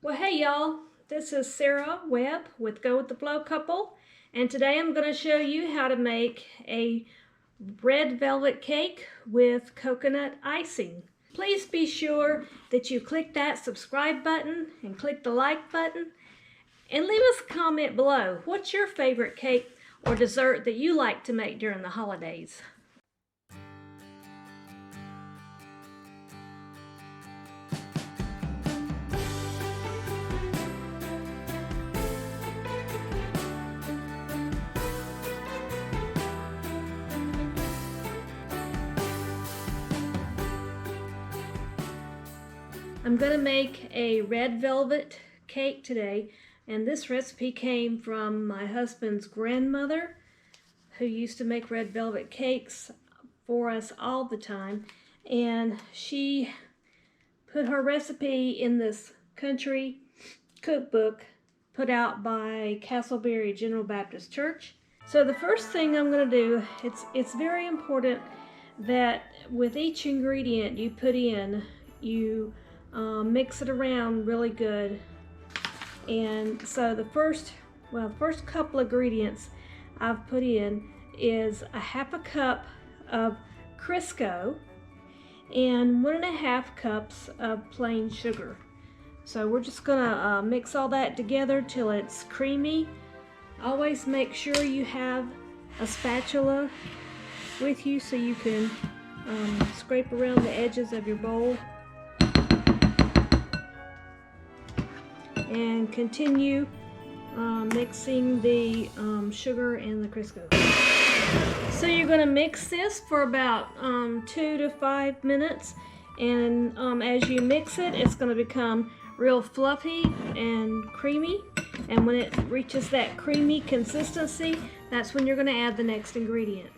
Well, hey y'all, this is Sara Webb with Go With The Flow Couple, and today I'm going to show you how to make a red velvet cake with coconut icing. Please be sure that you click that subscribe button and click the like button, and leave us a comment below. What's your favorite cake or dessert that you like to make during the holidays? I'm going to make a red velvet cake today, and this recipe came from my husband's grandmother, who used to make red velvet cakes for us all the time, and she put her recipe in this country cookbook put out by Castleberry General Baptist Church. So the first thing I'm going to do, it's very important that with each ingredient you put in, you mix it around really good. And so the first couple ingredients I've put in is a half a cup of Crisco and 1.5 cups of plain sugar. So we're just gonna mix all that together till it's creamy. Always make sure you have a spatula with you so you can scrape around the edges of your bowl. And continue mixing the sugar and the Crisco. So you're going to mix this for about 2 to 5 minutes, and as you mix it, it's going to become real fluffy and creamy, and when it reaches that creamy consistency, that's when you're going to add the next ingredient.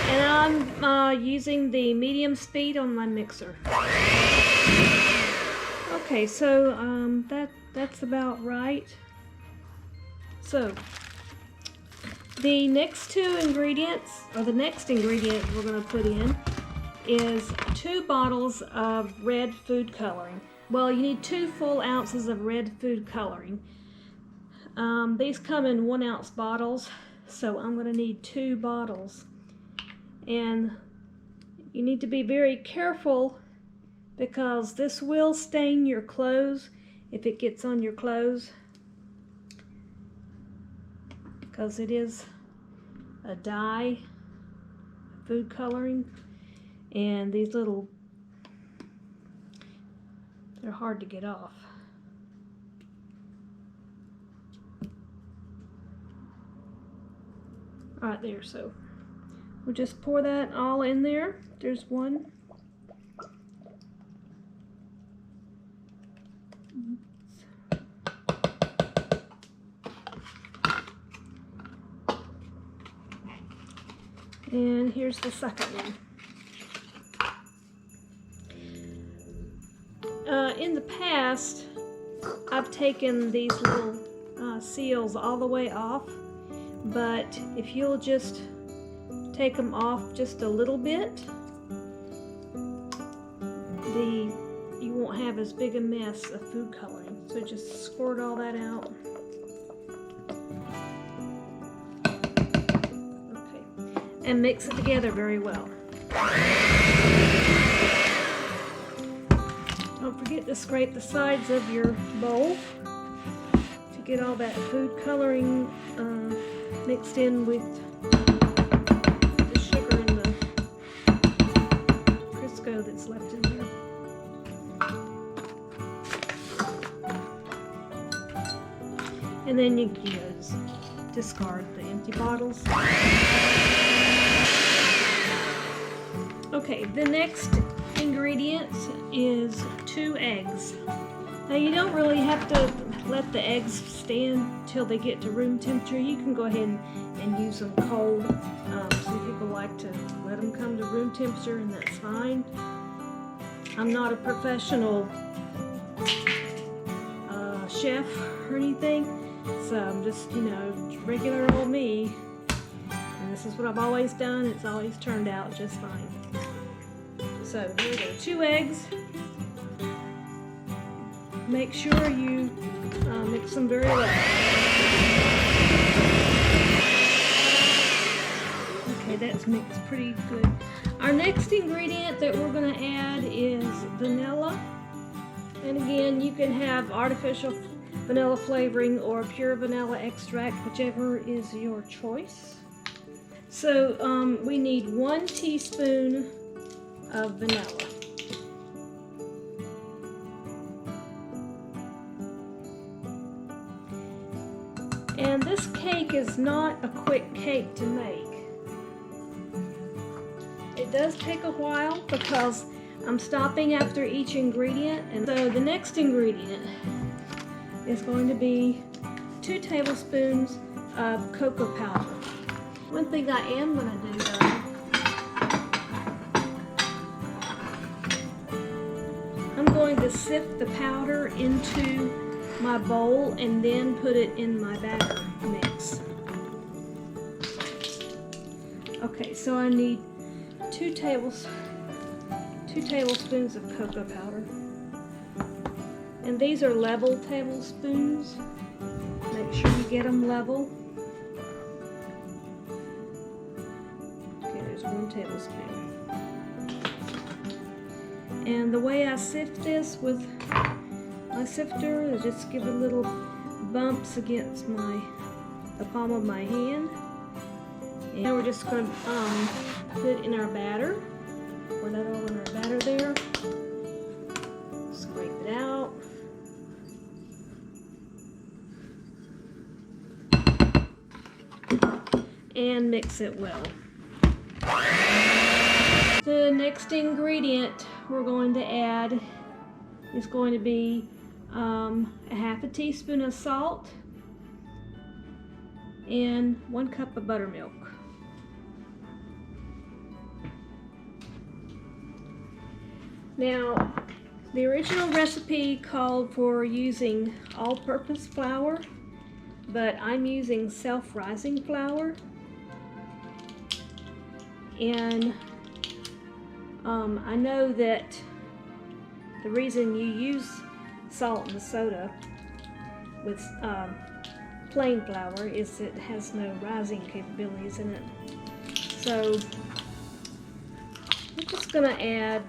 And I'm using the medium speed on my mixer. Okay, so that's about right. So the next two ingredients, or the next ingredient we're going to put in, is 2 bottles of red food coloring. Well, you need 2 full ounces of red food coloring. These come in 1 ounce bottles, so I'm going to need 2 bottles. And you need to be very careful, because this will stain your clothes if it gets on your clothes, because it is a dye, food coloring, and these they're hard to get off. Right there, so we'll just pour that all in there. There's one. And here's the second one. In the past, I've taken these little seals all the way off, but if you'll just take them off just a little bit, you won't have as big a mess of food coloring. So just squirt all that out. And mix it together very well. Don't forget to scrape the sides of your bowl to get all that food coloring mixed in with the sugar and the Crisco that's left in there. And then you can just discard the empty bottles. Okay, the next ingredient is 2 eggs. Now you don't really have to let the eggs stand till they get to room temperature. You can go ahead and use them cold. Some people like to let them come to room temperature, and that's fine. I'm not a professional chef or anything, so I'm just, regular old me. And this is what I've always done. It's always turned out just fine. So here we go, 2 eggs. make sure you mix them very well. Okay, that's mixed pretty good. Our next ingredient that we're going to add is vanilla. And again, you can have artificial vanilla flavoring or pure vanilla extract, whichever is your choice. So we need 1 teaspoon of vanilla. And this cake is not a quick cake to make. It does take a while because I'm stopping after each ingredient. And so the next ingredient is going to be 2 tablespoons of cocoa powder. One thing I am going to do though, I'm going to sift the powder into my bowl and then put it in my batter mix. Okay, so I need 2 tablespoons of cocoa powder. And these are level tablespoons. Make sure you get them level. Okay, there's 1 tablespoon. And the way I sift this with my sifter is just give it little bumps against the palm of my hand. And now we're just going to put it in our batter. Pour that all in our batter there. Scrape it out. And mix it well. The next ingredient we're going to add is going to be a half a teaspoon of salt and 1 cup of buttermilk. Now, the original recipe called for using all-purpose flour, but I'm using self-rising flour. And I know that the reason you use salt and soda with plain flour is it has no rising capabilities in it. So I'm just going to add,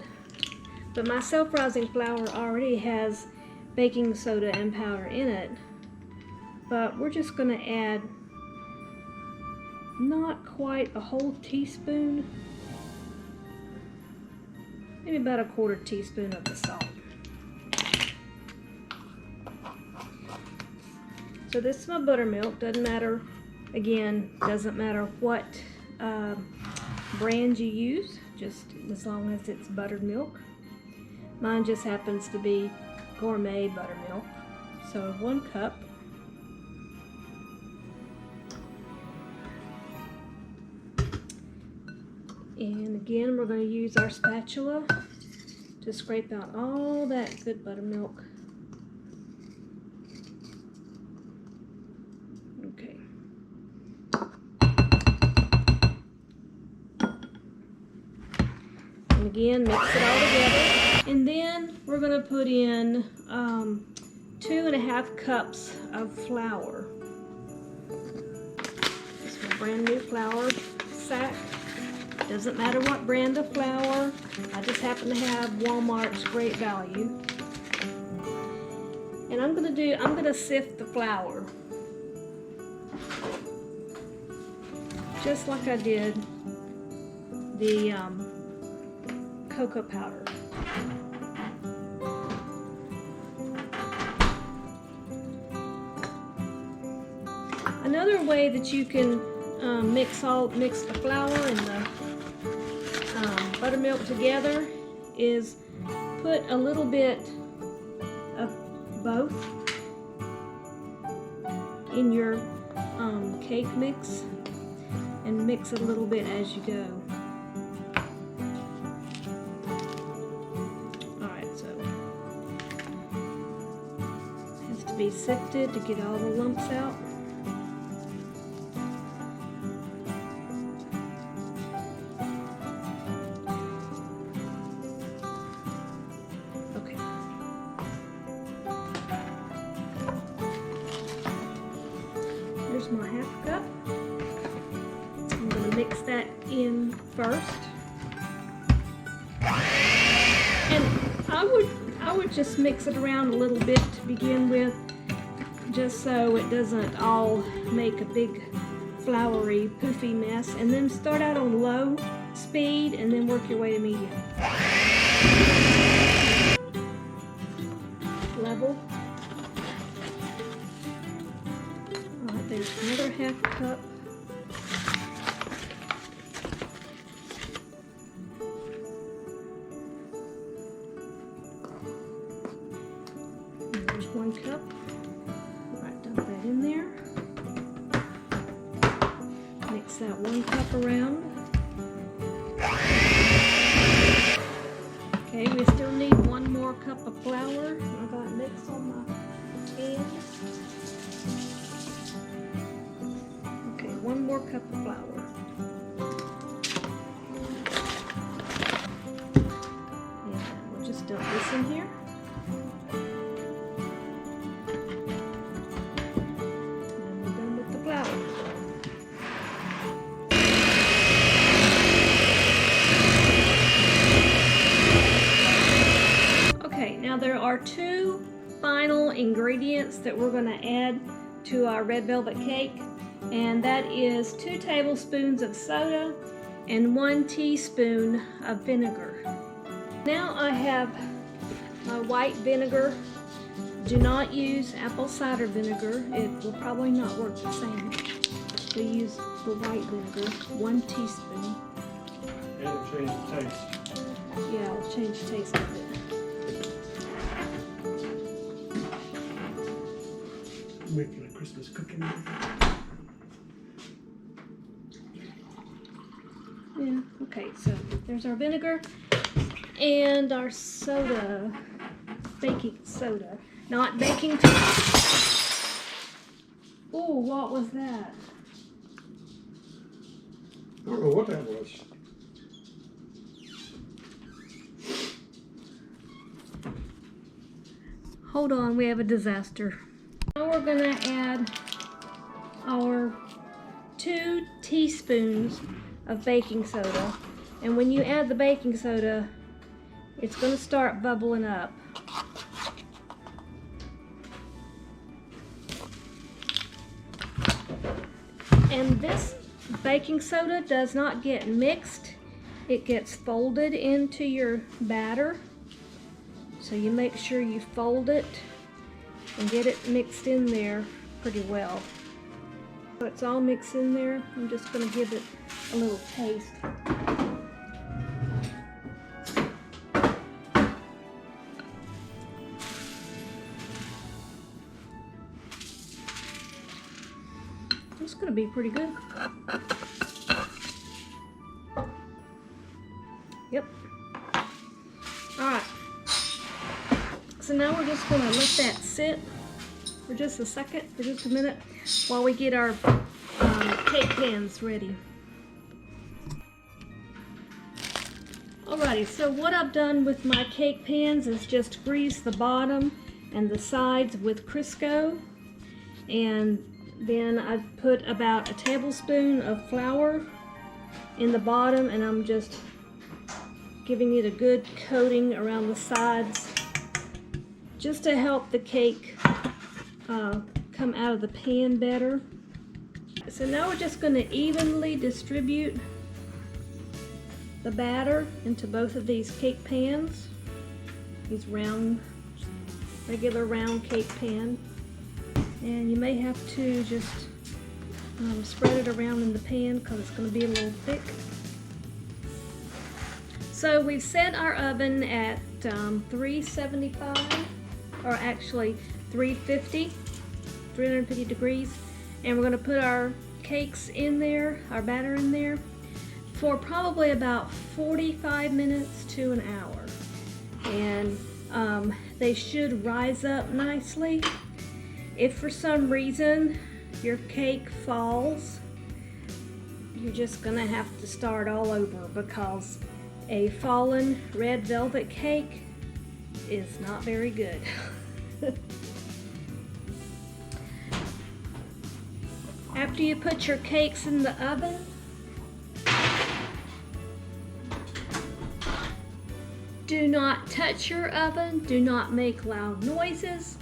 but my self-rising flour already has baking soda and powder in it, but we're just going to add not quite a whole teaspoon, maybe about a 1/4 teaspoon of the salt. So this is my buttermilk. Doesn't matter, again, doesn't matter what brand you use, just as long as it's buttered milk. Mine just happens to be gourmet buttermilk. So 1 cup. And again, we're going to use our spatula to scrape out all that good buttermilk. Okay. And again, mix it all together. And then we're going to put in 2½ cups of flour. This is a brand new flour sack. Doesn't matter what brand of flour. I just happen to have Walmart's Great Value. And I'm gonna sift the flour. Just like I did the cocoa powder. Another way that you can mix the flour and the buttermilk together is put a little bit of both in your cake mix and mix it a little bit as you go. Alright, so it has to be sifted to get all the lumps out. mix that in first. And I would just mix it around a little bit to begin with, just so it doesn't all make a big floury, poofy mess. And then start out on low speed and then work your way to medium. Level. All right, there's another half cup. And there's 1 cup. All right, dump that in there. Mix that 1 cup around. Okay, we still need 1 more cup of flour. I got mix on my hand. Okay, 1 more cup of flour. And we'll just dump this in here. And we're done with the flour. Now there are 2 final ingredients that we're going to add to our red velvet cake, and that is 2 tablespoons of soda and 1 teaspoon of vinegar. Now I have my white vinegar. Do not use apple cider vinegar. It will probably not work the same. We use the white vinegar, 1 teaspoon. It'll change the taste. Yeah, it'll change the taste of it. Making a Christmas cookie. Yeah, okay, so there's our vinegar and our soda, baking soda, not baking soda. Oh, what was that? I don't know what that was. Hold on, we have a disaster. Now we're gonna add our 2 teaspoons of baking soda. And when you add the baking soda, it's gonna start bubbling up. And this baking soda does not get mixed. It gets folded into your batter. So you make sure you fold it and get it mixed in there pretty well. So it's all mixed in there. I'm just going to give it a little taste. It's going to be pretty good. Yep. Alright. So now we're just going to let that sit for just a second, for just a minute, while we get our cake pans ready. Alrighty, so what I've done with my cake pans is just grease the bottom and the sides with Crisco, and then I've put about a tablespoon of flour in the bottom, and I'm just giving it a good coating around the sides just to help the cake come out of the pan better. So now we're just going to evenly distribute the batter into both of these cake pans, these round, regular round cake pan. And you may have to just spread it around in the pan because it's going to be a little thick. So we've set our oven at 375, or actually 350 degrees, and we're going to put our cakes in there, our batter in there, for probably about 45 minutes to an hour. And they should rise up nicely. If for some reason your cake falls, you're just going to have to start all over, because a fallen red velvet cake is not very good. After you put your cakes in the oven, Do not touch your oven. Do not make loud noises.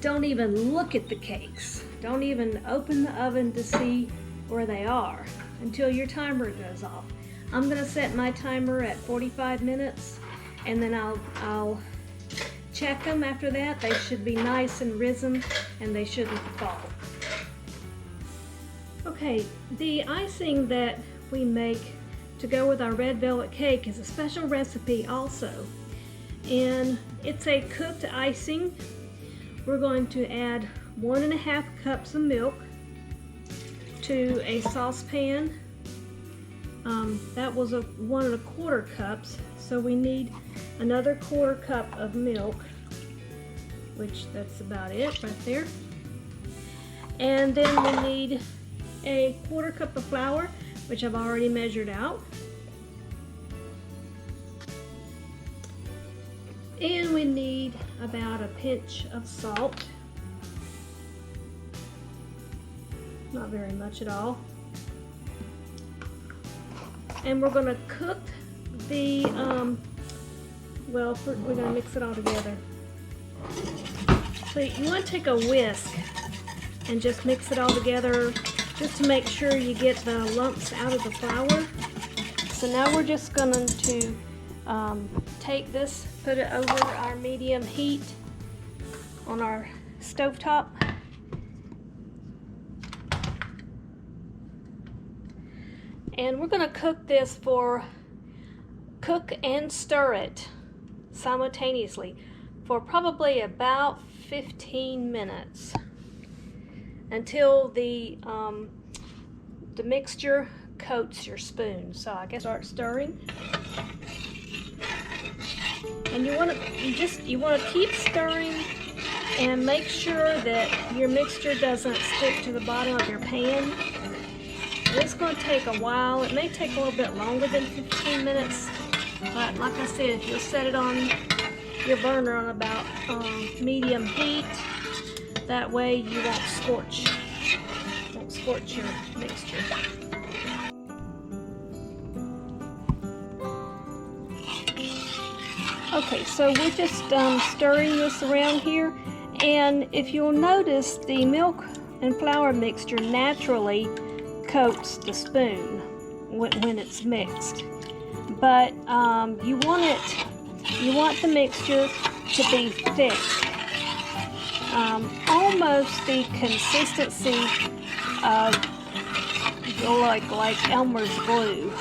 Don't even look at the cakes. Don't even open the oven to see where they are until your timer goes off. I'm gonna set my timer at 45 minutes and then I'll check them after that. They should be nice and risen and they shouldn't fall. Okay, the icing that we make to go with our red velvet cake is a special recipe also. And it's a cooked icing. We're going to add 1.5 cups of milk to a saucepan. That was 1.25 cups, so we need another 1/4 cup of milk, which that's about it right there. And then we need a 1/4 cup of flour, which I've already measured out. And we need about a pinch of salt. Not very much at all. And we're going to cook the, we're going to mix it all together. So you want to take a whisk and just mix it all together just to make sure you get the lumps out of the flour. So now we're just going to take this, put it over our medium heat on our stovetop. And we're going to cook and stir it simultaneously for probably about 15 minutes until the mixture coats your spoon. So I guess start stirring. And you want to keep stirring and make sure that your mixture doesn't stick to the bottom of your pan. It's going to take a while. It may take a little bit longer than 15 minutes, but like I said, if you'll set it on your burner on about medium heat, that way you won't scorch your mixture. Okay, so we're just stirring this around here, and if you'll notice, the milk and flour mixture naturally coats the spoon when it's mixed, but you want the mixture to be thick, almost the consistency of like Elmer's glue.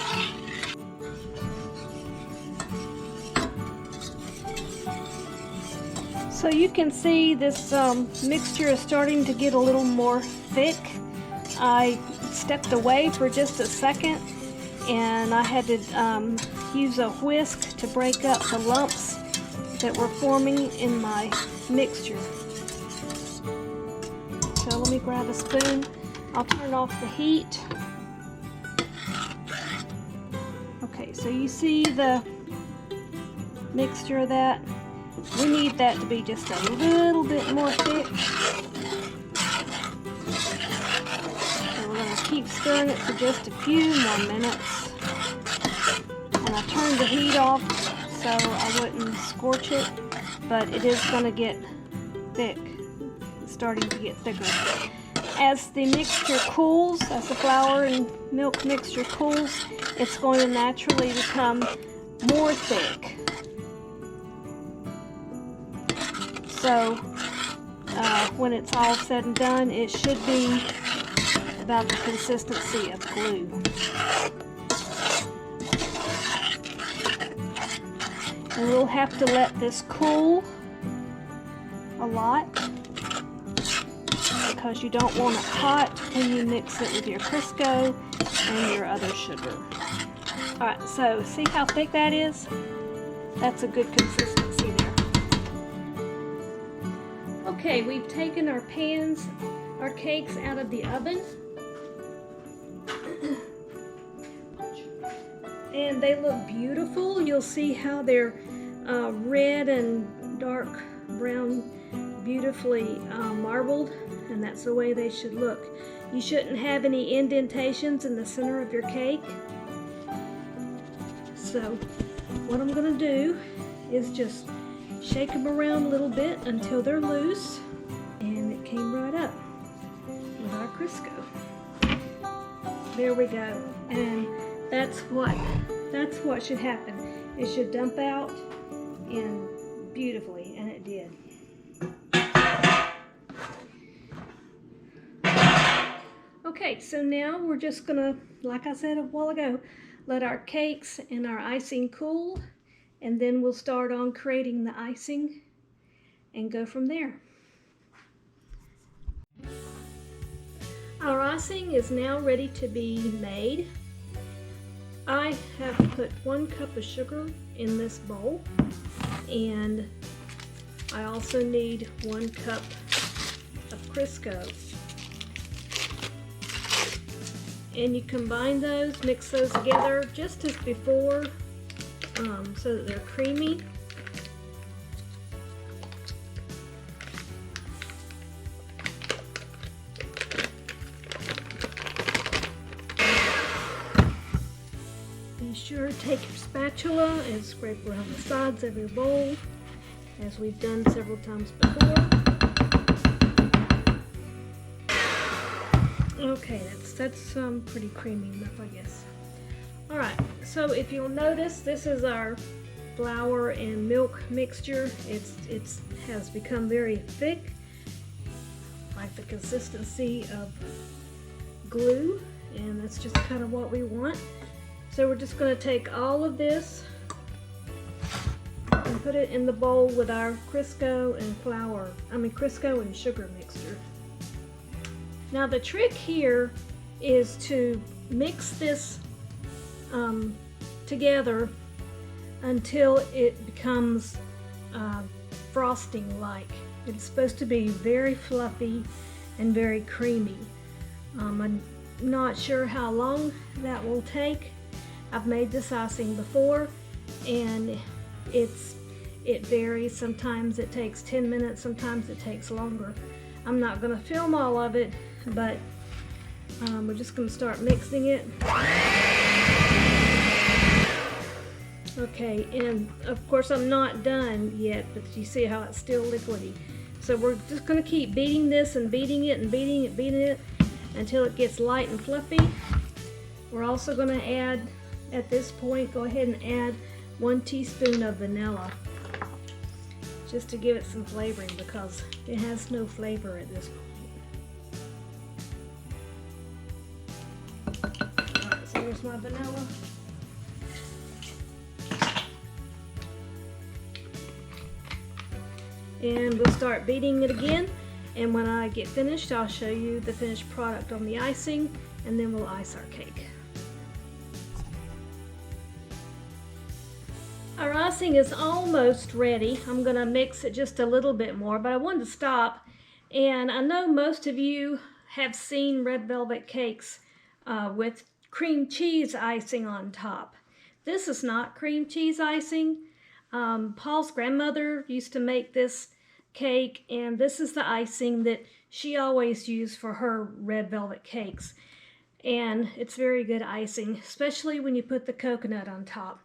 So you can see this mixture is starting to get a little more thick. I stepped away for just a second and I had to use a whisk to break up the lumps that were forming in my mixture. So let me grab a spoon. I'll turn off the heat. Okay, so you see the mixture of that? We need that to be just a little bit more thick. Keep stirring it for just a few more minutes. And I turned the heat off so I wouldn't scorch it, but it is going to get thick. It's starting to get thicker. As the mixture cools, as the flour and milk mixture cools, it's going to naturally become more thick. So when it's all said and done, it should be about the consistency of glue. And we'll have to let this cool a lot because you don't want it hot when you mix it with your Crisco and your other sugar. Alright, so see how thick that is? That's a good consistency there. Okay, we've taken our cakes out of the oven. And they look beautiful. You'll see how they're red and dark brown, beautifully marbled, and that's the way they should look. You shouldn't have any indentations in the center of your cake. So what I'm gonna do is just shake them around a little bit until they're loose, and it came right up with our Crisco. There we go, and that's what should happen. It should dump out in beautifully, and it did. Okay, so now we're just gonna, like I said a while ago, let our cakes and our icing cool, and then we'll start on creating the icing and go from there. Our icing is now ready to be made. I have put 1 cup of sugar in this bowl, and I also need 1 cup of Crisco. And you combine those, mix those together just as before, so that they're creamy. Be sure to take your spatula and scrape around the sides of your bowl, as we've done several times before. Okay, that's pretty creamy enough, I guess. All right, so if you'll notice, this is our flour and milk mixture. It has become very thick, like the consistency of glue, and that's just kind of what we want. So we're just going to take all of this and put it in the bowl with our Crisco and sugar mixture. Now the trick here is to mix this together until it becomes frosting-like. It's supposed to be very fluffy and very creamy. I'm not sure how long that will take. I've made this icing before, and it varies. Sometimes it takes 10 minutes, sometimes it takes longer. I'm not going to film all of it, but we're just going to start mixing it. Okay, and of course I'm not done yet, but you see how it's still liquidy. So we're just going to keep beating this and beating it and beating it until it gets light and fluffy. We're also going to add, at this point, go ahead and add 1 teaspoon of vanilla, just to give it some flavoring, because it has no flavor at this point. Alright, so here's my vanilla. And we'll start beating it again, and when I get finished, I'll show you the finished product on the icing, and then we'll ice our cake. Our icing is almost ready. I'm going to mix it just a little bit more, but I wanted to stop. And I know most of you have seen red velvet cakes with cream cheese icing on top. This is not cream cheese icing. Paul's grandmother used to make this cake, and this is the icing that she always used for her red velvet cakes. And it's very good icing, especially when you put the coconut on top.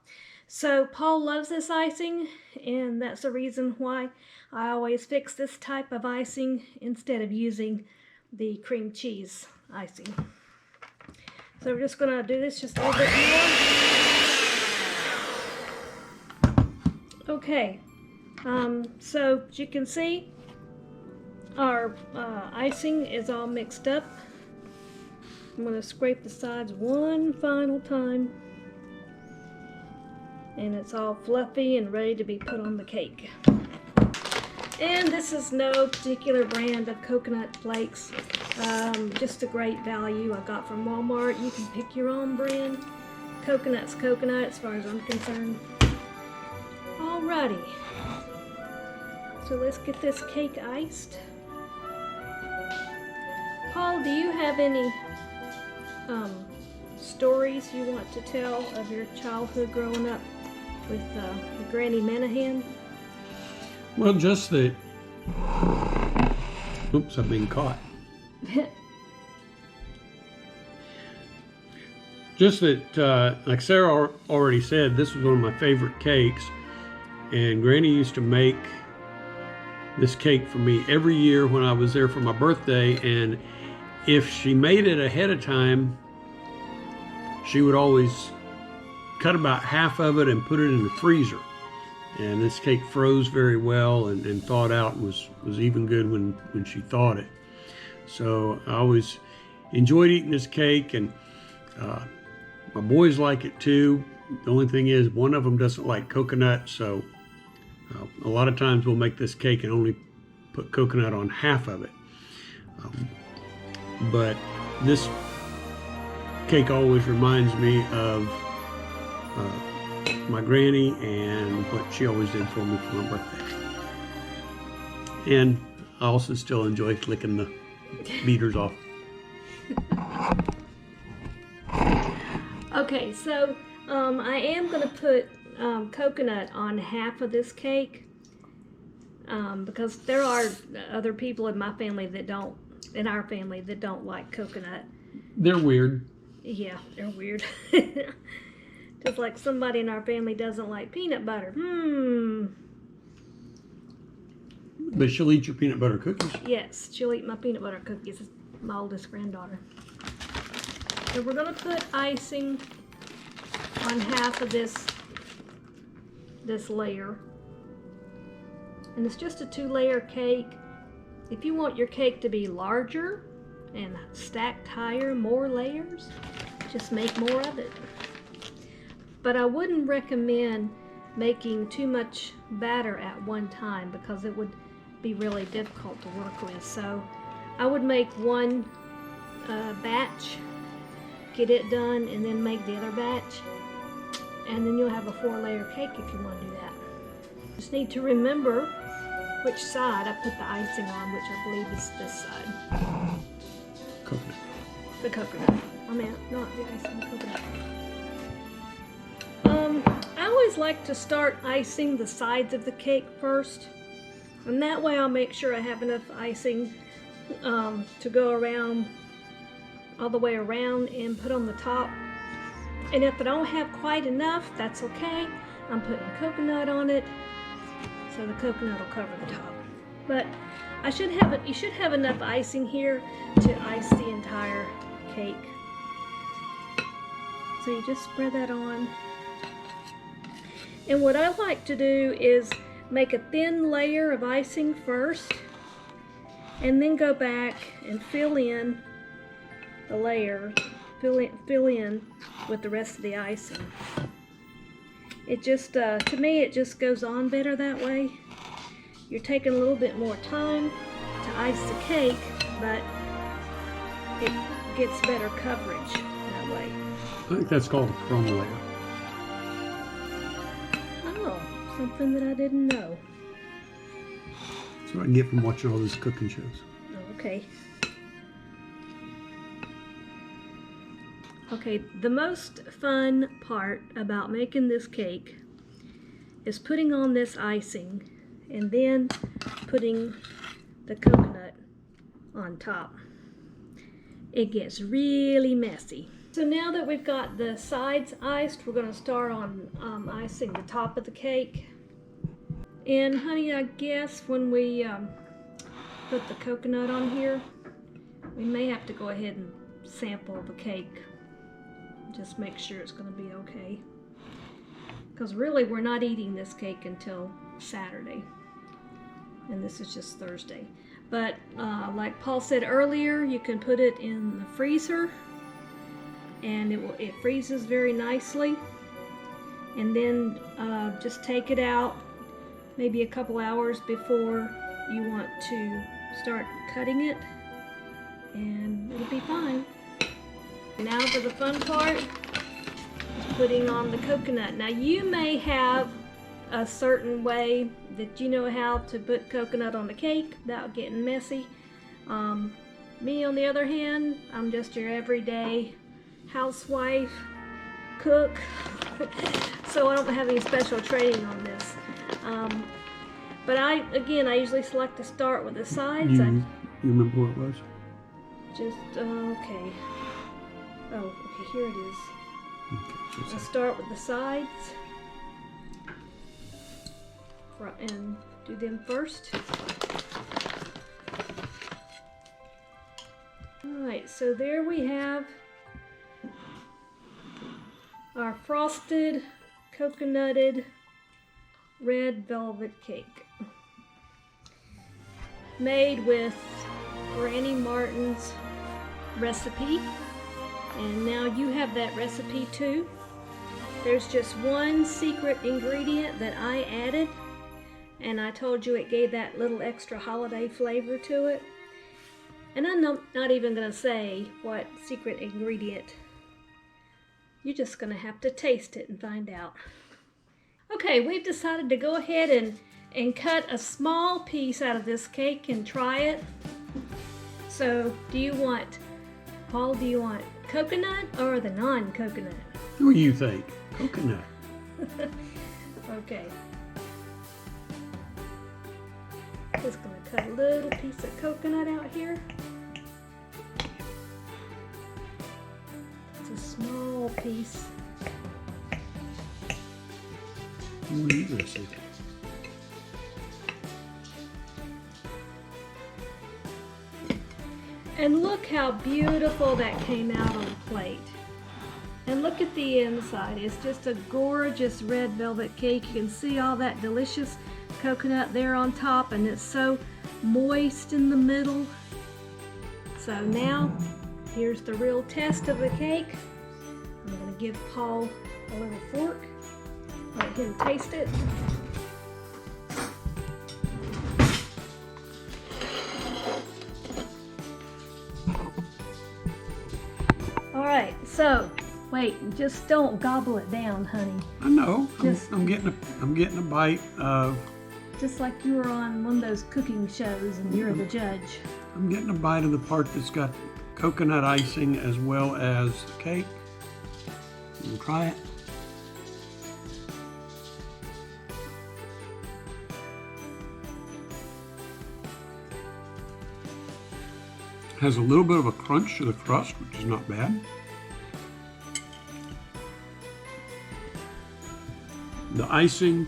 So Paul loves this icing, and that's the reason why I always fix this type of icing instead of using the cream cheese icing. So we're just going to do this just a little bit more. Okay, so as you can see, our icing is all mixed up. I'm going to scrape the sides one final time, and it's all fluffy and ready to be put on the cake. And this is no particular brand of coconut flakes, just a great value I got from Walmart. You can pick your own brand. Coconut's coconut as far as I'm concerned. Alrighty, so let's get this cake iced. Paul, do you have any stories you want to tell of your childhood growing up with Granny Minahan? Well, just that. Oops, I'm being caught. Just that, like Sarah already said, this was one of my favorite cakes, and Granny used to make this cake for me every year when I was there for my birthday, and if she made it ahead of time, she would always cut about half of it and put it in the freezer. And this cake froze very well and thawed out, and was even good when she thawed it. So I always enjoyed eating this cake, and my boys like it too. The only thing is, one of them doesn't like coconut, so a lot of times we'll make this cake and only put coconut on half of it. But this cake always reminds me of my granny and what she always did for me for my birthday. And I also still enjoy licking the beaters off. Okay, so I am going to put coconut on half of this cake because there are other people in my family that don't, in our family, that don't like coconut. They're weird. Yeah, they're weird. Just like somebody in our family doesn't like peanut butter. But she'll eat your peanut butter cookies. Yes, she'll eat my peanut butter cookies. It's my oldest granddaughter. So we're going to put icing on half of this layer. And it's just a 2-layer cake. If you want your cake to be larger and stacked higher, more layers, just make more of it. But I wouldn't recommend making too much batter at one time because it would be really difficult to work with. So I would make one batch, get it done, and then make the other batch, and then you'll have a 4-layer cake if you want to do that. Just need to remember which side I put the icing on, which I believe is this side. Coconut. The coconut. I mean, not the icing, the coconut. I always like to start icing the sides of the cake first, and that way I'll make sure I have enough icing to go around all the way around and put on the top. And if I don't have quite enough, that's okay. I'm putting coconut on it, so the coconut will cover the top. But you should have enough icing here to ice the entire cake. So you just spread that on. And what I like to do is make a thin layer of icing first, and then go back and fill in the layer, fill in with the rest of the icing. It just, to me, it just goes on better that way. You're taking a little bit more time to ice the cake, but it gets better coverage that way. I think that's called a crumb layer. Oh, something that I didn't know. That's what I get from watching all these cooking shows. Oh, okay. Okay, the most fun part about making this cake is putting on this icing and then putting the coconut on top. It gets really messy. So now that we've got the sides iced, we're going to start on icing the top of the cake. And honey, I guess when we put the coconut on here, we may have to go ahead and sample the cake. Just make sure it's going to be okay. Because really we're not eating this cake until Saturday. And this is just Thursday. But like Paul said earlier, you can put it in the freezer and it freezes very nicely. And then just take it out maybe a couple hours before you want to start cutting it, and it'll be fine. Now for the fun part, putting on the coconut. Now you may have a certain way that you know how to put coconut on the cake without getting messy. Me on the other hand, I'm just your everyday housewife, cook, so I don't have any special training on this. But I usually select to start with the sides. You remember where it was? Just, okay. Oh, okay, here it is. Okay, I'll start with the sides and do them first. Alright, so there we have our frosted, coconutted red velvet cake. Made with Granny Martin's recipe. And now you have that recipe too. There's just one secret ingredient that I added, and I told you it gave that little extra holiday flavor to it. And I'm not even going to say what secret ingredient. You're just going to have to taste it and find out. Okay, we've decided to go ahead and cut a small piece out of this cake and try it. So, Paul, do you want coconut or the non-coconut? what do you think? Coconut. Okay. Just gonna cut a little piece of coconut out here. It's a small piece. What are you gonna say? And look how beautiful that came out on the plate. And look at the inside. It's just a gorgeous red velvet cake. You can see all that delicious coconut there on top, and it's so moist in the middle. So now, here's the real test of the cake. I'm going to give Paul a little fork. Let him taste it. Alright, so wait, just don't gobble it down, honey. I know. I'm getting a bite of. Just like you were on one of those cooking shows and you're the judge. I'm getting a bite of the part that's got coconut icing as well as the cake. You try it. Has a little bit of a crunch to the crust, which is not bad. The icing,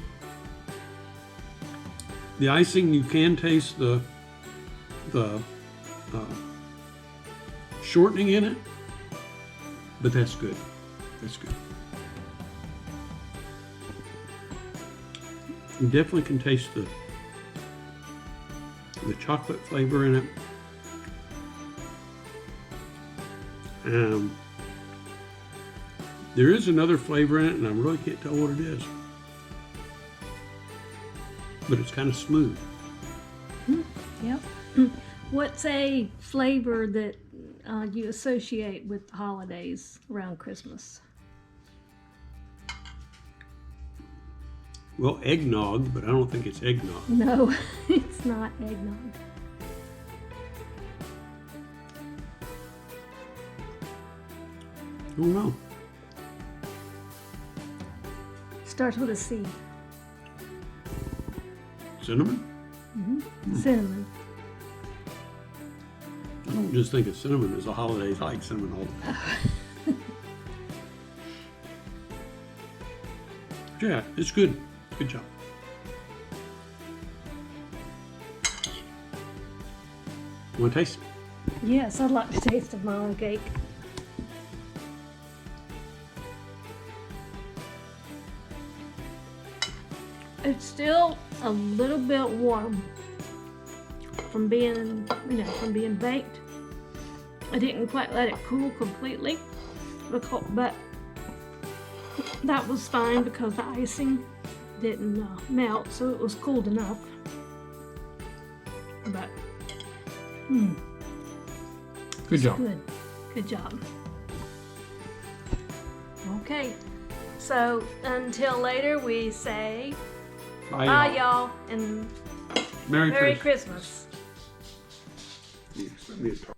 you can taste the shortening in it, but that's good. That's good. You definitely can taste the chocolate flavor in it. There is another flavor in it, and I really can't tell what it is. But it's kind of smooth. Yep. What's a flavor that you associate with the holidays around Christmas? Well, eggnog, but I don't think it's eggnog. No, it's not eggnog. I don't know. Starts with a C. Cinnamon? Cinnamon. I don't just think of cinnamon as a holiday. I like cinnamon all the time. Yeah, it's good. Good job. You want to taste it? Yes, I'd like to taste of my own cake. It's still a little bit warm from being, baked. I didn't quite let it cool completely, but that was fine because the icing didn't melt, so it was cooled enough. But Good job. Good job. Okay, so until later we say bye, y'all, and Merry Merry Christmas. Christmas. Yes, let me try.